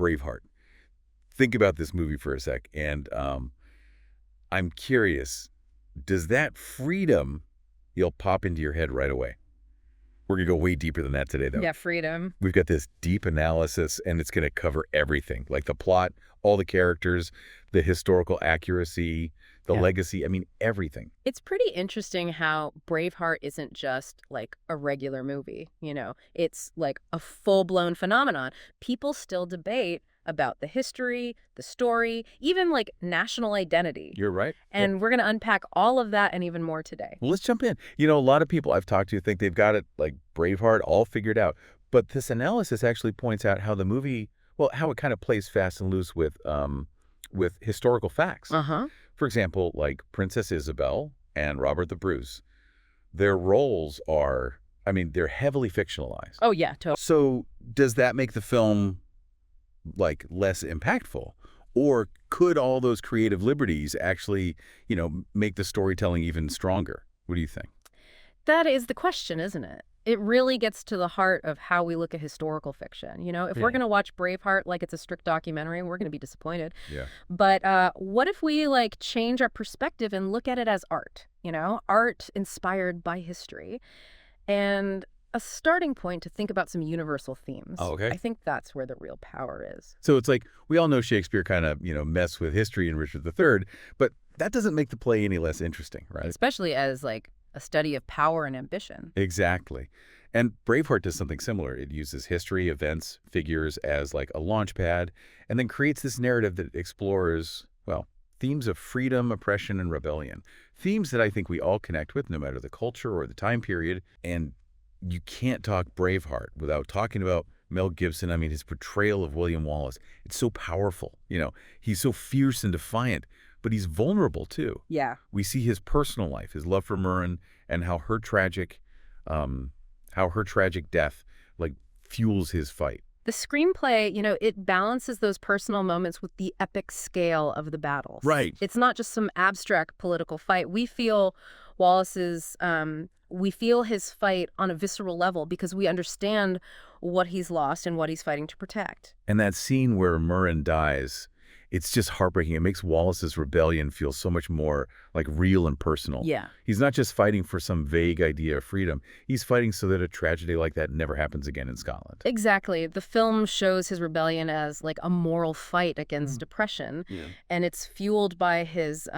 Braveheart. Think about this movie for a sec, and I'm curious, does that freedom, you'll pop into your head right away? We're going to go way deeper than that today, though. Yeah, freedom. We've got this deep analysis, and it's going to cover everything, like the plot, all the characters, the historical accuracy, the legacy, I mean, everything. It's pretty interesting how Braveheart isn't just like a regular movie, you know. It's like a full-blown phenomenon. People still debate about the history, the story, even like national identity. You're right. And we're going to unpack all of that and even more today. Well, let's jump in. You know, a lot of people I've talked to think they've got it, like Braveheart, all figured out. But this analysis actually points out how the movie, well, how it kind of plays fast and loose with historical facts. Uh-huh. For example, like Princess Isabel and Robert the Bruce, their roles are, I mean, they're heavily fictionalized. Oh, yeah, totally. So does that make the film, like, less impactful? Or could all those creative liberties actually, you know, make the storytelling even stronger? What do you think? That is the question, isn't it? It really gets to the heart of how we look at historical fiction. You know, if we're going to watch Braveheart like it's a strict documentary, we're going to be disappointed. Yeah. But what if we like change our perspective and look at it as art, you know, art inspired by history, and a starting point to think about some universal themes. Oh, okay. I think that's where the real power is. So it's like, we all know Shakespeare kind of, you know, messed with history in Richard III, but that doesn't make the play any less interesting, right? Especially as like a study of power and ambition. Exactly. And Braveheart does something similar. It uses history, events, figures as like a launch pad, and then creates this narrative that explores, well, themes of freedom, oppression, and rebellion. Themes that I think we all connect with, no matter the culture or the time period. And you can't talk Braveheart without talking about Mel Gibson. I mean, his portrayal of William Wallace. It's so powerful. You know, he's so fierce and defiant, but he's vulnerable too. Yeah. We see his personal life, his love for Murren, and how her tragic death like fuels his fight. The screenplay, you know, it balances those personal moments with the epic scale of the battles. Right. It's not just some abstract political fight. We feel we feel his fight on a visceral level because we understand what he's lost and what he's fighting to protect. And that scene where Murren dies, it's just heartbreaking. It makes Wallace's rebellion feel so much more like real and personal. Yeah. He's not just fighting for some vague idea of freedom. He's fighting so that a tragedy like that never happens again in Scotland. Exactly. The film shows his rebellion as like a moral fight against oppression, and it's fueled by his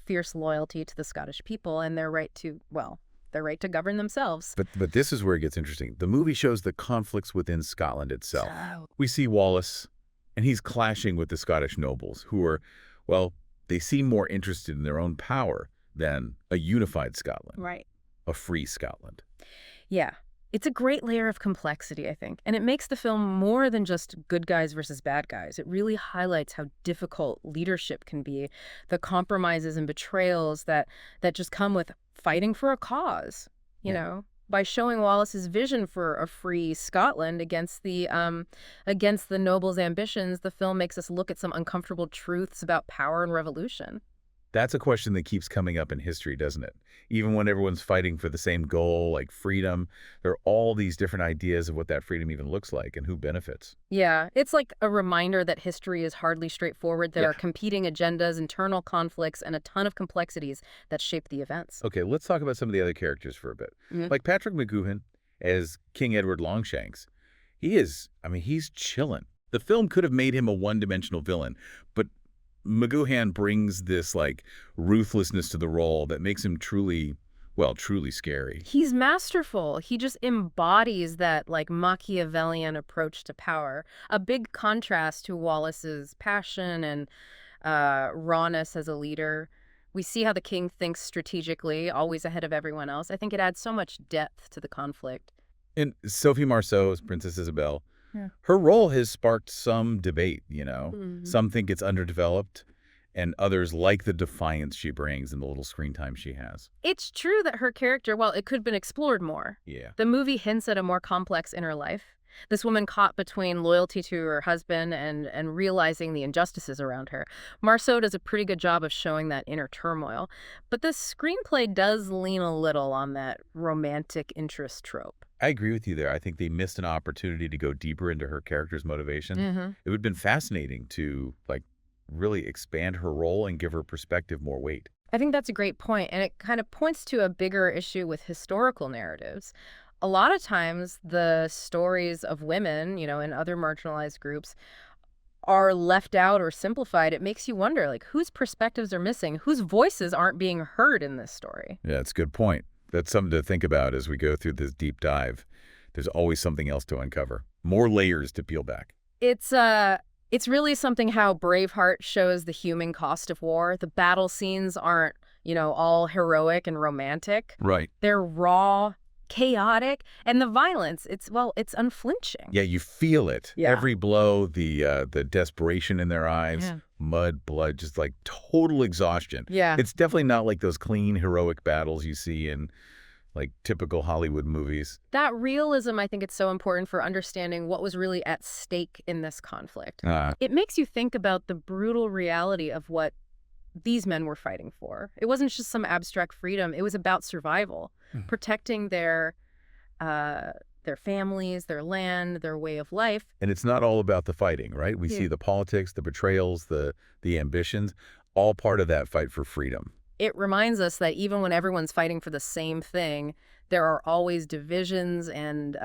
fierce loyalty to the Scottish people and their right to, well, their right to govern themselves. But this is where it gets interesting. The movie shows the conflicts within Scotland itself. So, We see Wallace, and he's clashing with the Scottish nobles, who are, well, they seem more interested in their own power than a unified Scotland, right. a free Scotland. Yeah. It's a great layer of complexity, I think, and it makes the film more than just good guys versus bad guys. It really highlights how difficult leadership can be, the compromises and betrayals that just come with fighting for a cause, you know? By showing Wallace's vision for a free Scotland against the nobles' ambitions, the film makes us look at some uncomfortable truths about power and revolution. That's a question that keeps coming up in history, doesn't it? Even when everyone's fighting for the same goal, like freedom, there are all these different ideas of what that freedom even looks like and who benefits. Yeah, it's like a reminder that history is hardly straightforward. There are competing agendas, internal conflicts, and a ton of complexities that shape the events. Okay, let's talk about some of the other characters for a bit. Like Patrick McGoohan as King Edward Longshanks. He's chillin'. The film could have made him a one-dimensional villain, but McGoohan brings this, like, ruthlessness to the role that makes him truly scary. He's masterful. He just embodies that, like, Machiavellian approach to power. A big contrast to Wallace's passion and rawness as a leader. We see how the king thinks strategically, always ahead of everyone else. I think it adds so much depth to the conflict. And Sophie Marceau as Princess Isabel, her role has sparked some debate, you know. Some think it's underdeveloped, and others like the defiance she brings and the little screen time she has. It's true that her character, well, it could have been explored more. Yeah. The movie hints at a more complex inner life. This woman caught between loyalty to her husband and realizing the injustices around her. Marceau does a pretty good job of showing that inner turmoil. But the screenplay does lean a little on that romantic interest trope. I agree with you there. I think they missed an opportunity to go deeper into her character's motivation. Hmm. It would have been fascinating to, like, really expand her role and give her perspective more weight. I think that's a great point, and it kind of points to a bigger issue with historical narratives. A lot of times, the stories of women, and other marginalized groups are left out or simplified. It makes you wonder, like, whose perspectives are missing, whose voices aren't being heard in this story. Yeah, it's a good point. That's something to think about as we go through this deep dive. There's always something else to uncover, more layers to peel back. It's really something how Braveheart shows the human cost of war. The battle scenes aren't, all heroic and romantic. Right. They're raw, chaotic, and the violence, it's unflinching. Yeah, you feel it. Yeah. Every blow, the desperation in their eyes, Yeah. mud, blood, just like total exhaustion. Yeah. It's definitely not like those clean, heroic battles you see in like typical Hollywood movies. That realism, I think it's so important for understanding what was really at stake in this conflict. Ah, It makes you think about the brutal reality of what these men were fighting for. It wasn't just some abstract freedom. It was about survival, Mhm. protecting their families, their land, their way of life. and it's not all about the fighting, right? We Yeah. see the politics, the betrayals, the ambitions, all part of that fight for freedom. It reminds us that even when everyone's fighting for the same thing, there are always divisions and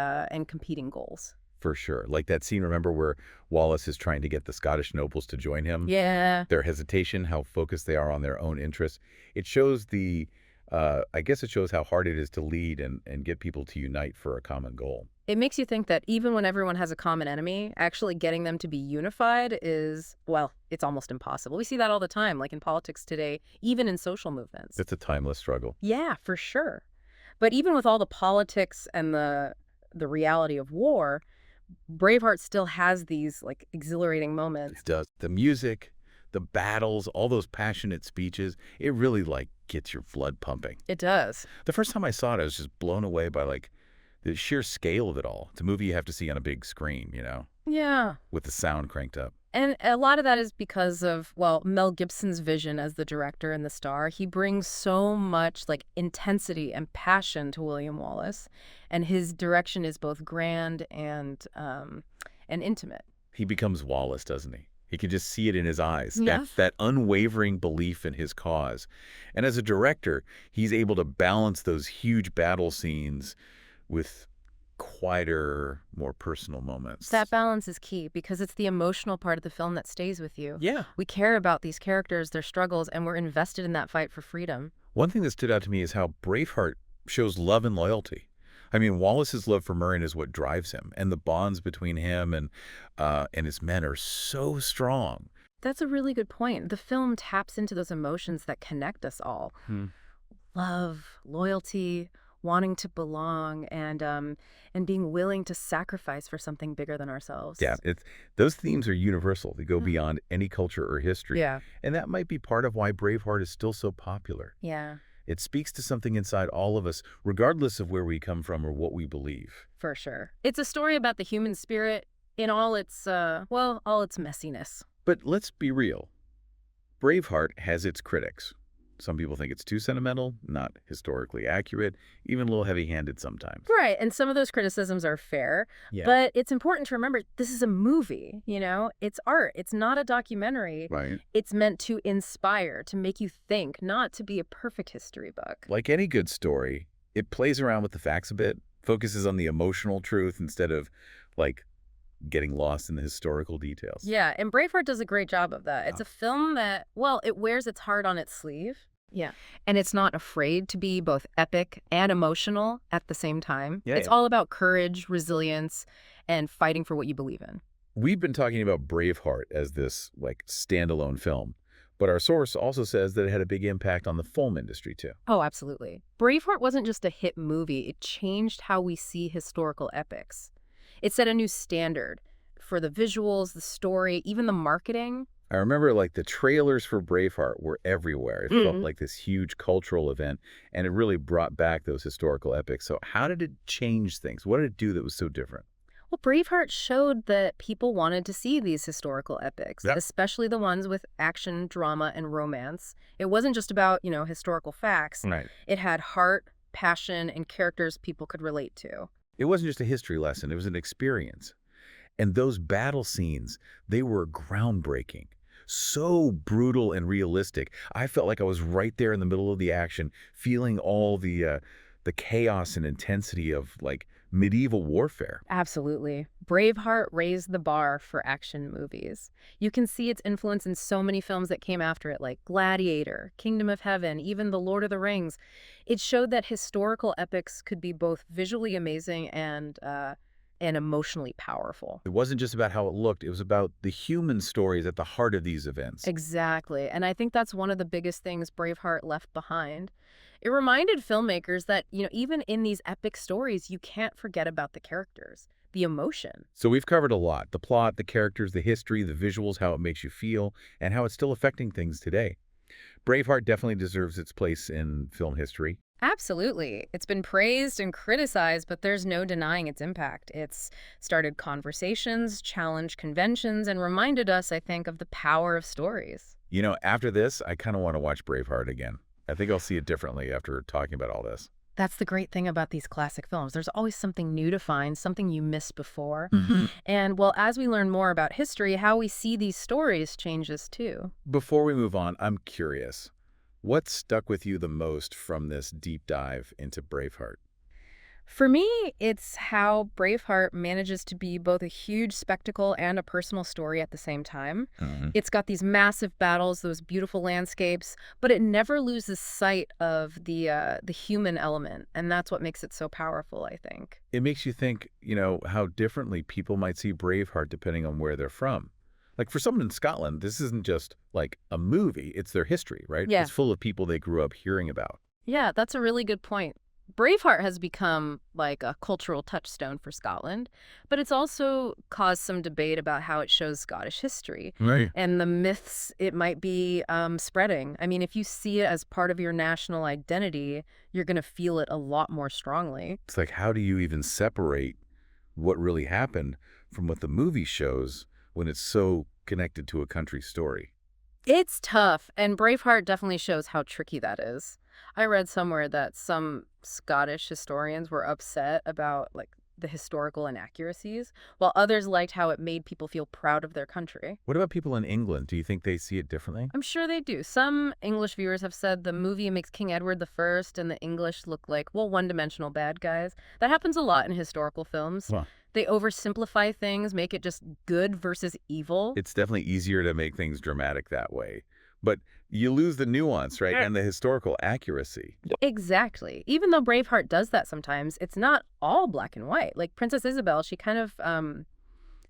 competing goals. For sure. Like that scene, remember, where Wallace is trying to get the Scottish nobles to join him? Yeah. Their hesitation, how focused they are on their own interests. It shows I guess it shows how hard it is to lead and get people to unite for a common goal. It makes you think that even when everyone has a common enemy, actually getting them to be unified is, well, it's almost impossible. We see that all the time, like in politics today, even in social movements. It's a timeless struggle. Yeah, for sure. But even with all the politics and the reality of war, Braveheart still has these like exhilarating moments. It does. The music, the battles, all those passionate speeches, it really like gets your blood pumping. It does. The first time I saw it, I was just blown away by like the sheer scale of it all. It's a movie you have to see on a big screen, Yeah. with the sound cranked up. And a lot of that is because of, well, Mel Gibson's vision as the director and the star. He brings so much like intensity and passion to William Wallace, and his direction is both grand and intimate. He becomes Wallace, doesn't he? He can just see it in his eyes, Yeah. that unwavering belief in his cause. And as a director, he's able to balance those huge battle scenes with quieter, more personal moments. That balance is key because it's the emotional part of the film that stays with you. Yeah. We care about these characters, their struggles, and we're invested in that fight for freedom. One thing that stood out to me is how Braveheart shows love and loyalty. I mean, Wallace's love for Murray is what drives him, and the bonds between him and his men are so strong. That's a really good point. The film taps into those emotions that connect us all. Hmm. Love, loyalty, wanting to belong, and being willing to sacrifice for something bigger than ourselves. Yeah, those themes are universal. They go Mhm. beyond any culture or history. Yeah. And that might be part of why Braveheart is still so popular. Yeah, It speaks to something inside all of us, regardless of where we come from or what we believe. for sure. It's a story about the human spirit in all its, all its messiness. But let's be real. Braveheart has its critics. Some people think it's too sentimental, not historically accurate, even a little heavy-handed sometimes. Right, and some of those criticisms are fair, Yeah. but it's important to remember this is a movie, It's art. It's not a documentary. Right. It's meant to inspire, to make you think, not to be a perfect history book. Like any good story, it plays around with the facts a bit, focuses on the emotional truth instead of, like, getting lost in the historical details. Yeah, and Braveheart does a great job of that. It's a film that, well, it wears its heart on its sleeve. Yeah. And it's not afraid to be both epic and emotional at the same time. Yeah, It's yeah. all about courage, resilience, and fighting for what you believe in. We've been talking about Braveheart as this, like, standalone film, but our source also says that it had a big impact on the film industry, too. Oh, absolutely. Braveheart wasn't just a hit movie. It changed how we see historical epics. It set a new standard for the visuals, the story, even the marketing. I remember, like, the trailers for Braveheart were everywhere. It felt like this huge cultural event, and it really brought back those historical epics. So how did it change things? What did it do that was so different? Well, Braveheart showed that people wanted to see these historical epics, Yep. especially the ones with action, drama, and romance. It wasn't just about, historical facts. Right. It had heart, passion, and characters people could relate to. It wasn't just a history lesson, it was an experience. And those battle scenes, they were groundbreaking. So brutal and realistic. I felt like I was right there in the middle of the action, feeling all the chaos and intensity of like medieval warfare. Absolutely. Braveheart raised the bar for action movies. You can see its influence in so many films that came after it, like Gladiator, Kingdom of Heaven, even The Lord of the Rings. It showed that historical epics could be both visually amazing and emotionally powerful. It wasn't just about how it looked, it was about the human stories at the heart of these events. Exactly. And I think that's one of the biggest things Braveheart left behind. It reminded filmmakers that, even in these epic stories, you can't forget about the characters, the emotion. So we've covered a lot: the plot, the characters, the history, the visuals, how it makes you feel, and how it's still affecting things today. Braveheart definitely deserves its place in film history. Absolutely. It's been praised and criticized, but there's no denying its impact. It's started conversations, challenged conventions, and reminded us, I think, of the power of stories. After this, I kind of want to watch Braveheart again. I think I'll see it differently after talking about all this. That's the great thing about these classic films. There's always something new to find, something you missed before. And well, as we learn more about history, how we see these stories changes too. Before we move on, I'm curious. What stuck with you the most from this deep dive into Braveheart? For me, it's how Braveheart manages to be both a huge spectacle and a personal story at the same time. Mhm. It's got these massive battles, those beautiful landscapes, but it never loses sight of the human element, and that's what makes it so powerful, I think. It makes you think, how differently people might see Braveheart depending on where they're from. Like for someone in Scotland, this isn't just like a movie, it's their history, right? Yeah. It's full of people they grew up hearing about. Yeah, that's a really good point. Braveheart has become like a cultural touchstone for Scotland, but it's also caused some debate about how it shows Scottish history Right. and the myths it might be spreading. I mean, if you see it as part of your national identity, you're going to feel it a lot more strongly. It's like, how do you even separate what really happened from what the movie shows when it's so connected to a country story? It's tough, and Braveheart definitely shows how tricky that is. I read somewhere that some Scottish historians were upset about like the historical inaccuracies, while others liked how it made people feel proud of their country. What about people in England? Do you think they see it differently? I'm sure they do. Some English viewers have said the movie makes King Edward the First and the English look like, well, one-dimensional bad guys. That happens a lot in historical films. Well, They oversimplify things, make it just good versus evil. it's definitely easier to make things dramatic that way. But you lose the nuance, right? And the historical accuracy. Exactly. Even though Braveheart does that sometimes, it's not all black and white. Like Princess Isabel, she kind of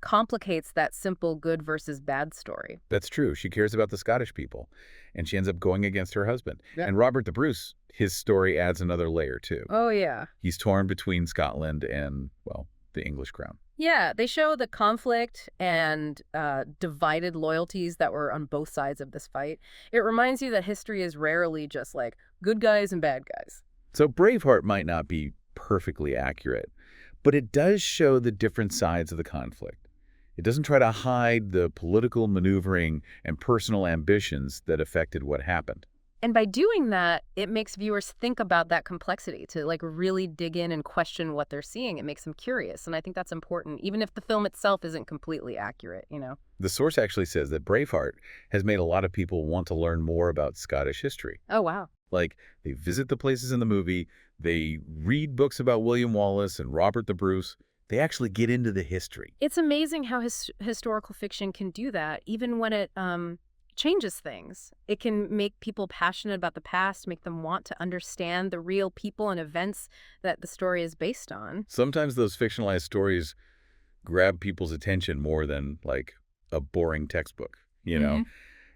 complicates that simple good versus bad story. That's true. She cares about the Scottish people, and she ends up going against her husband. Yeah. And Robert the Bruce, his story adds another layer, too. Oh, yeah. He's torn between Scotland and, well, the English crown. Yeah, they show the conflict and divided loyalties that were on both sides of this fight. It reminds you that history is rarely just like good guys and bad guys. So Braveheart might not be perfectly accurate, but it does show the different sides of the conflict. It doesn't try to hide the political maneuvering and personal ambitions that affected what happened. And by doing that, it makes viewers think about that complexity, to like really dig in and question what they're seeing. It makes them curious. And I think that's important, even if the film itself isn't completely accurate. The source actually says that Braveheart has made a lot of people want to learn more about Scottish history. Oh, wow. Like, they visit the places in the movie, they read books about William Wallace and Robert the Bruce, they actually get into the history. It's amazing how historical fiction can do that, even when it changes things. It can make people passionate about the past, make them want to understand the real people and events that the story is based on. Sometimes those fictionalized stories grab people's attention more than, like, a boring textbook.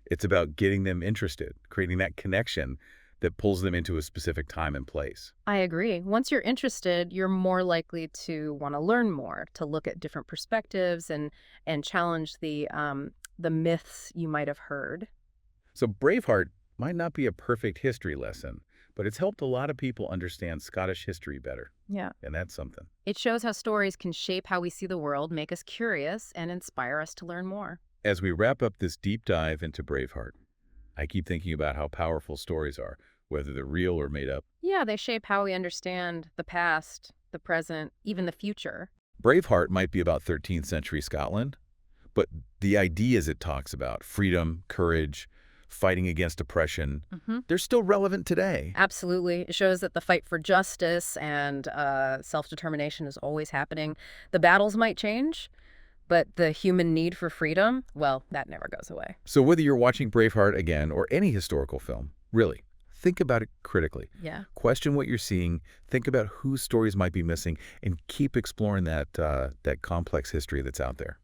It's about getting them interested, creating that connection that pulls them into a specific time and place. I agree. Once you're interested, you're more likely to want to learn more, to look at different perspectives and challenge the myths you might have heard. So Braveheart might not be a perfect history lesson, but it's helped a lot of people understand Scottish history better, Yeah. and that's something. It shows how stories can shape how we see the world, make us curious, and inspire us to learn more. As we wrap up this deep dive into Braveheart, I keep thinking about how powerful stories are, whether they're real or made up. Yeah, they shape how we understand the past, the present, even the future. Braveheart might be about 13th century Scotland, but the ideas it talks about, freedom, courage, fighting against oppression, Hmm. they're still relevant today. Absolutely. It shows that the fight for justice and self-determination is always happening. The battles might change, but the human need for freedom, well, that never goes away. So whether you're watching Braveheart again or any historical film, really, think about it critically. Yeah. Question what you're seeing, think about whose stories might be missing, and keep exploring that complex history that's out there.